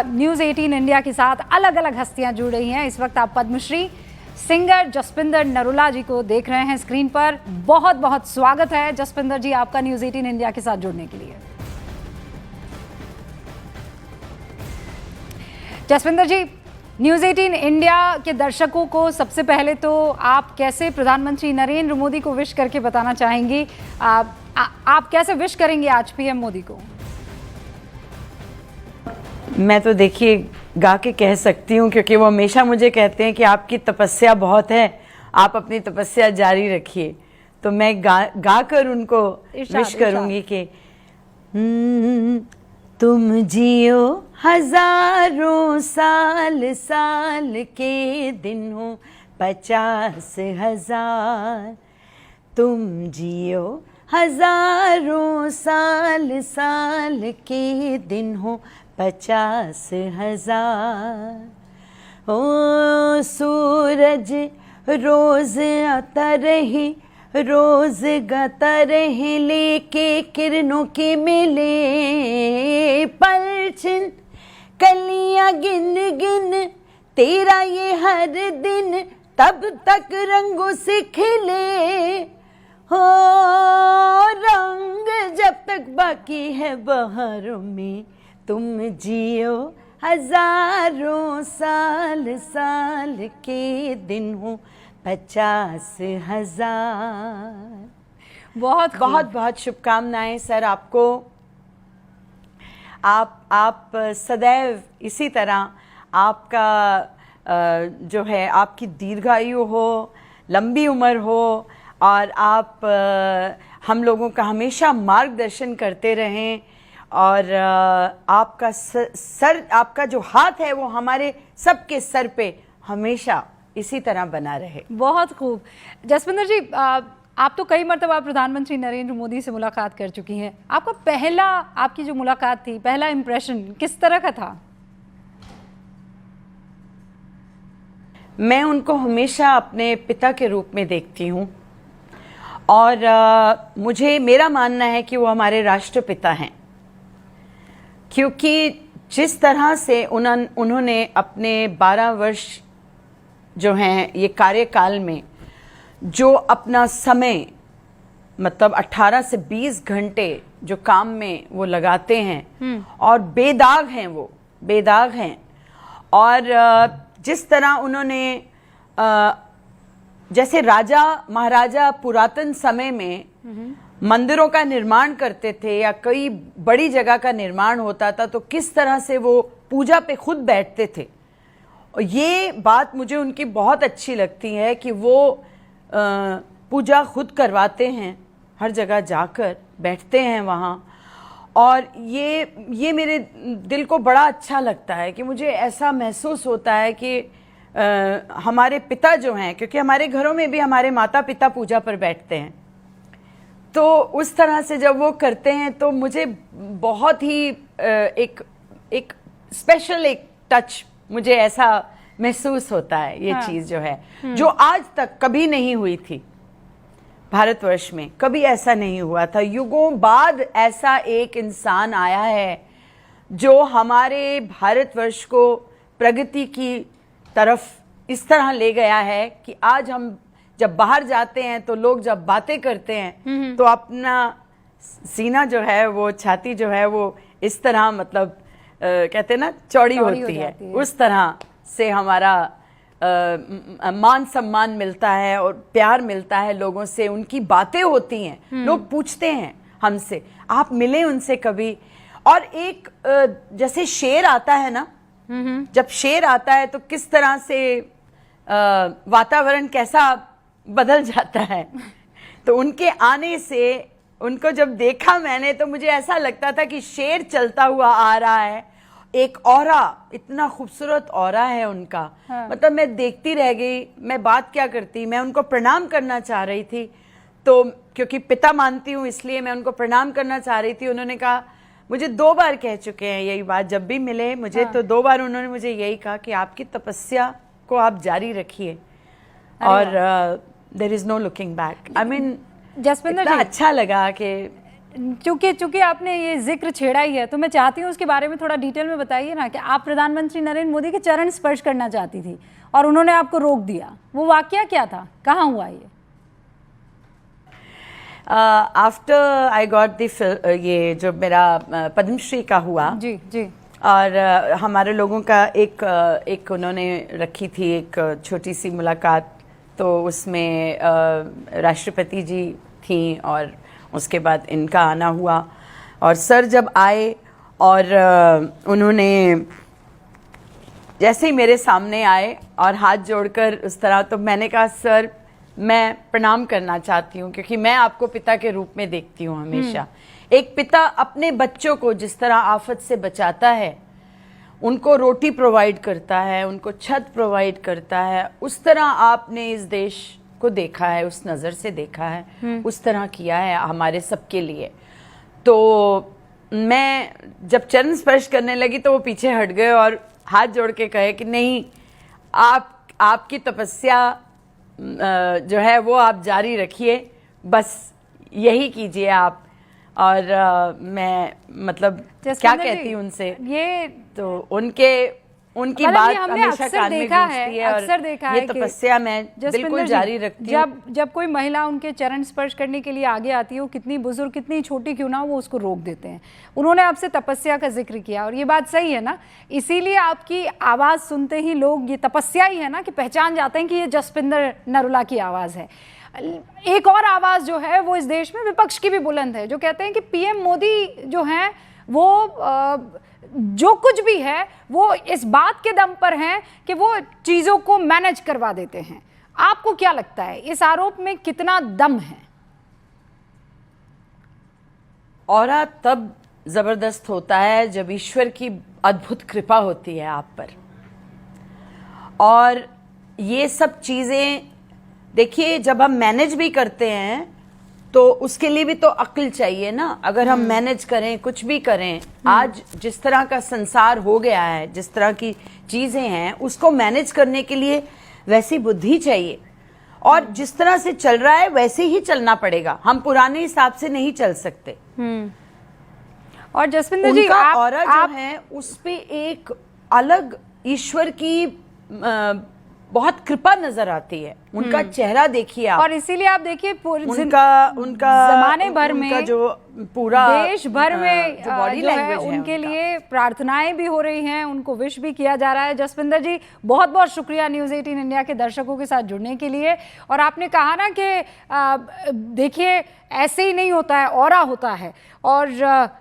News 18 India के साथ अलग अलग हस्तियां जुड़ रही हैं। इस वक्त आप पद्मश्री सिंगर जसपिंदर नरूला जी को देख रहे हैं स्क्रीन पर। बहुत बहुत स्वागत है जसपिंदर जी आपका न्यूज़ 18 इंडिया के साथ जुड़ने के लिए। जसपिंदर जी, न्यूज़ 18 इंडिया के दर्शकों को सबसे पहले तो आप कैसे प्रधानमंत्री नरेंद्र मोदी को विश करके बताना चाहेंगी? आप कैसे विश करेंगे आज पीएम मोदी को? मैं तो देखिए गा के कह सकती हूँ, क्योंकि वो हमेशा मुझे कहते हैं कि आपकी तपस्या बहुत है, आप अपनी तपस्या जारी रखिए। तो मैं गा कर उनको विश करूँगी कि तुम जियो हजारों साल, साल के दिन हो 50,000। तुम जियो हजारों साल, साल के दिन हो 50,000। ओ सूरज रोज आता रहे, रोज गाता रहे, लेके किरणों के मिले पलछिन कलियां गिन गिन, तेरा ये हर दिन तब तक रंगों से खिले। हो रंग जब तक बाकी है बहारों में, तुम जियो हजारों साल, साल के दिन हो 50,000। बहुत बहुत बहुत शुभकामनाएं सर आपको। आप सदैव इसी तरह आपका जो है आपकी दीर्घायु हो, लंबी उम्र हो, और आप हम लोगों का हमेशा मार्गदर्शन करते रहें, और आपका सर, आपका जो हाथ है वो हमारे सबके सर पे हमेशा इसी तरह बना रहे। बहुत खूब। जसपिंदर जी, आप तो कई मरतबा प्रधानमंत्री नरेंद्र मोदी से मुलाकात कर चुकी हैं। आपकी जो मुलाकात थी, पहला इंप्रेशन किस तरह का था? मैं उनको हमेशा अपने पिता के रूप में देखती हूँ, और मेरा मानना है कि वो हमारे राष्ट्रपिता हैं, क्योंकि जिस तरह से उन्होंने अपने 12 वर्ष जो हैं ये कार्यकाल में जो अपना समय, मतलब 18 से 20 घंटे जो काम में वो लगाते हैं, और बेदाग हैं, वो बेदाग हैं। और जिस तरह उन्होंने जैसे राजा महाराजा पुरातन समय में मंदिरों का निर्माण करते थे या कई बड़ी जगह का निर्माण होता था, तो किस तरह से वो पूजा पे खुद बैठते थे। और ये बात मुझे उनकी बहुत अच्छी लगती है कि वो पूजा खुद करवाते हैं, हर जगह जाकर बैठते हैं वहाँ। और ये मेरे दिल को बड़ा अच्छा लगता है कि मुझे ऐसा महसूस होता है कि हमारे पिता जो हैं, क्योंकि हमारे घरों में भी हमारे माता पिता पूजा पर बैठते हैं, तो उस तरह से जब वो करते हैं तो मुझे बहुत ही एक स्पेशल एक टच मुझे ऐसा महसूस होता है। ये चीज़ जो है जो आज तक कभी नहीं हुई थी भारतवर्ष में, कभी ऐसा नहीं हुआ था। युगों बाद ऐसा एक इंसान आया है जो हमारे भारतवर्ष को प्रगति की तरफ इस तरह ले गया है कि आज हम जब बाहर जाते हैं तो लोग जब बातें करते हैं तो अपना सीना जो है, वो छाती जो है, वो इस तरह मतलब कहते हैं ना चौड़ी होती है, उस तरह से हमारा मान सम्मान मिलता है और प्यार मिलता है लोगों से। उनकी बातें होती हैं, लोग पूछते हैं हमसे, आप मिले उनसे कभी? और एक जैसे शेर आता है ना, जब शेर आता है तो किस तरह से वातावरण कैसा बदल जाता है। तो उनके आने से उनको जब देखा मैंने तो मुझे ऐसा लगता था कि शेर चलता हुआ आ रहा है। एक ऑरा, इतना खूबसूरत ऑरा है उनका। मतलब मैं देखती रह गई। मैं बात क्या करती, मैं उनको प्रणाम करना चाह रही थी, तो क्योंकि पिता मानती हूँ इसलिए मैं उनको प्रणाम करना चाह रही थी। उन्होंने कहा, मुझे 2 बार कह चुके हैं यही बात, जब भी मिले मुझे तो 2 बार उन्होंने मुझे यही कहा कि आपकी तपस्या को आप जारी रखिए, और there is no looking back. I mean, Jaspinder इतना जी, अच्छा लगा कि चूंकि आपने ये जिक्र छेड़ा ही है तो मैं चाहती हूँ उसके बारे में थोड़ा डिटेल में बताइए ना कि आप प्रधानमंत्री नरेंद्र मोदी के चरण स्पर्श करना चाहती थी और उन्होंने आपको रोक दिया, वो वाकया क्या था, कहाँ हुआ ये? आफ्टर आई गॉट द ये जो मेरा पद्मश्री का हुआ जी जी, और हमारे लोगों का एक उन्होंने रखी थी एक छोटी सी मुलाकात, तो उसमें राष्ट्रपति जी थी और उसके बाद इनका आना हुआ। और सर जब आए और उन्होंने जैसे ही मेरे सामने आए और हाथ जोड़कर उस तरह, तो मैंने कहा सर मैं प्रणाम करना चाहती हूँ, क्योंकि मैं आपको पिता के रूप में देखती हूँ हमेशा। एक पिता अपने बच्चों को जिस तरह आफत से बचाता है, उनको रोटी प्रोवाइड करता है, उनको छत प्रोवाइड करता है, उस तरह आपने इस देश को देखा है, उस नज़र से देखा है, उस तरह किया है हमारे सबके लिए। तो मैं जब चरण स्पर्श करने लगी तो वो पीछे हट गए और हाथ जोड़ के कहे कि नहीं, आपकी तपस्या जो है वो आप जारी रखिए, बस यही कीजिए आप। और मैं मतलब क्या कहती हूँ उनसे, ये तो उनकी बात हमेशा कान में गूंजती है और अक्सर देखा है ये तपस्या मैं बिल्कुल जारी रखती हूँ। जब कोई महिला उनके चरण स्पर्श करने के लिए आगे आती है, वो कितनी बुजुर्ग कितनी छोटी क्यों ना हो, वो उसको रोक देते हैं। उन्होंने आपसे तपस्या का जिक्र किया और ये बात सही है ना, इसीलिए आपकी आवाज़ सुनते ही लोग, ये तपस्या ही है ना कि पहचान जाते हैं कि ये जसपिंदर नरूला की आवाज़ है। एक और आवाज़ जो है वो इस देश में विपक्ष की भी बुलंद है, जो कहते हैं कि पीएम मोदी जो हैं वो जो कुछ भी है वो इस बात के दम पर हैं कि वो चीज़ों को मैनेज करवा देते हैं। आपको क्या लगता है इस आरोप में कितना दम है? औरा तब जबरदस्त होता है जब ईश्वर की अद्भुत कृपा होती है आप पर। और ये सब चीज़ें देखिए, जब हम मैनेज भी करते हैं तो उसके लिए भी तो अक्ल चाहिए ना। अगर हम मैनेज करें, कुछ भी करें, आज जिस तरह का संसार हो गया है, जिस तरह की चीज़ें हैं, उसको मैनेज करने के लिए वैसी बुद्धि चाहिए। और जिस तरह से चल रहा है वैसे ही चलना पड़ेगा, हम पुराने हिसाब से नहीं चल सकते। और जसविंदर जी, जो है उस पे एक अलग ईश्वर की बहुत कृपा नजर आती है। उनका चेहरा देखिए आप, और इसीलिए आप देखिए उनका जमाने भर में जो पूरा देश भर में जो बॉडी लैंग्वेज है उनके लिए प्रार्थनाएं भी हो रही हैं, उनको विश भी किया जा रहा है। जसविंदर जी, बहुत बहुत शुक्रिया न्यूज़ 18 इंडिया के दर्शकों के साथ जुड़ने के लिए। और आपने कहा ना कि देखिए ऐसे ही नहीं होता है, ऑरा होता है। और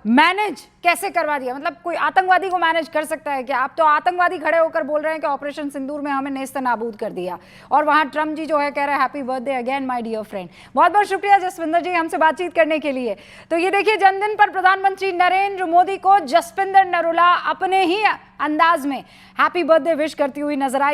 मैनेज कैसे करवा दिया, मतलब कोई आतंकवादी को मैनेज कर सकता है क्या? आप तो आतंकवादी खड़े होकर बोल रहे हैं कि ऑपरेशन सिंदूर में हमें नेस्तनाबूद कर दिया, और वहां ट्रम्प जी जो है कह रहे हैं happy birthday again my dear friend. बहुत बहुत शुक्रिया जसविंदर जी हमसे बातचीत करने के लिए। तो ये देखिए, जन्मदिन पर प्रधानमंत्री नरेंद्र मोदी को जसपिंदर नरूला अपने ही अंदाज में हैप्पी बर्थडे विश करती हुई नजर आई।